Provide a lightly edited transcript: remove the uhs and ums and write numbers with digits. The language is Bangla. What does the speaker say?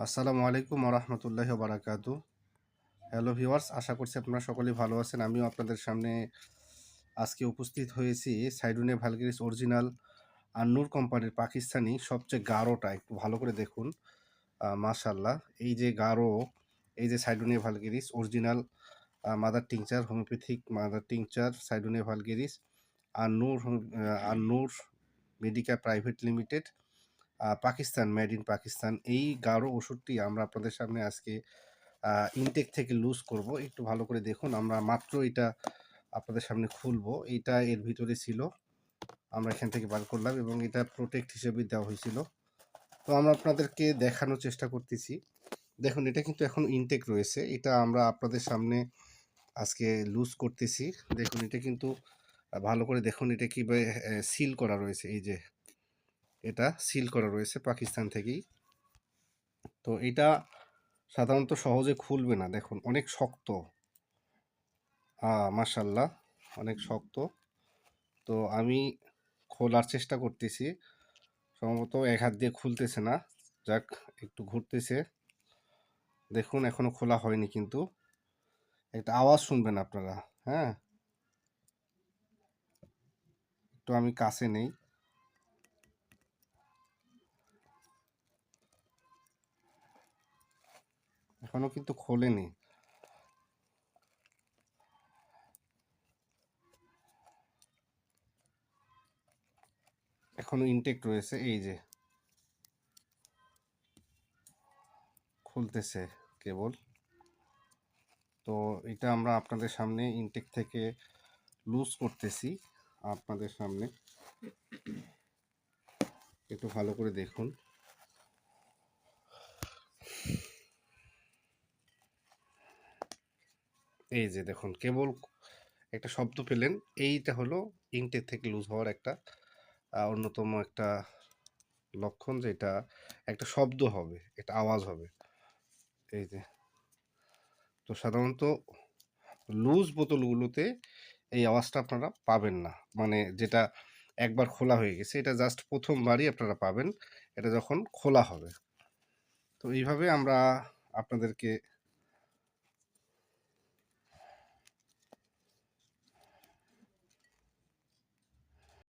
আসসালামু আলাইকুম ওরহমতুল্লাহি ওবারাকাতু। হ্যালো ভিউয়ার্স, আশা করছি আপনারা সকলেই ভালো আছেন। আমিও আপনাদের সামনে আজকে উপস্থিত হয়েছি সাইডুনিয়া ভালগিরিস অরিজিনাল আন্নুর কোম্পানির পাকিস্তানি সবচেয়ে গাঢ়টা একটু ভালো করে দেখুন। মাশাআল্লাহ, এই যে গাঢ়, এই যে Cydonia vulgaris original mother tincture, homeopathic mother tincture Cydonia vulgaris Annur Medica private limited, Pakistan, made in Pakistan. এই গাঢ় ওষুধটি আমরা আপনাদের সামনে আজকে ইনটেক থেকে লুজ করব। একটু ভালো করে দেখুন, আমরা মাত্র এটা আপনাদের সামনে খুলবো। এটা এর ভিতরে ছিল, আমরা এখান থেকে বার করলাম এবং এটা প্রোটেক্ট হিসেবে দেওয়া হয়েছিল। তো আমরা আপনাদেরকে দেখানোর চেষ্টা করতেছি। দেখুন, এটা কিন্তু এখন ইনটেক রয়েছে। এটা আমরা আপনাদের সামনে আজকে লুজ করতেছি। দেখুন, এটা কিন্তু ভালো করে দেখুন, এটা কীভাবে সিল করা রয়েছে। এই যে এটা সিল করা রয়েছে পাকিস্তান থেকেই। তো এটা সাধারণত সহজে খুলবে না। দেখুন, অনেক শক্ত। মাশাআল্লাহ, অনেক শক্ত। তো আমি খোলার চেষ্টা করতেছি, সম্ভবত এক হাত দিয়ে খুলতেছে না। যাক, একটু ঘুরতেছে। দেখুন, এখনো খোলা হয়নি, কিন্তু একটা আওয়াজ শুনবেন আপনারা। হ্যাঁ, একটু আমি কাছে নেই। এখনো কিন্তু খোলেনি। এখনো ইনটেক রয়েছে। এই যে খুলতেছে কেবল। তো এটা আমরা আপনাদের সামনে ইনটেক থেকে লুজ করতেছি আপনাদের সামনে। একটু ভালো করে দেখুন। এই যে দেখুন, কেবল একটা শব্দ পেলেন। এইটা হলো ইনটেক থেকে লুজ হওয়ার একটা অন্যতম একটা লক্ষণ, যেটা একটা শব্দ হবে, একটা আওয়াজ হবে। এই যে, তো সাধারণত লুজ বোতলগুলোতে এই আওয়াজটা আপনারা পাবেন না। মানে যেটা একবার খোলা হয়ে গেছে, এটা জাস্ট প্রথমবারই আপনারা পাবেন, এটা যখন খোলা হবে। তো এইভাবে আমরা আপনাদেরকে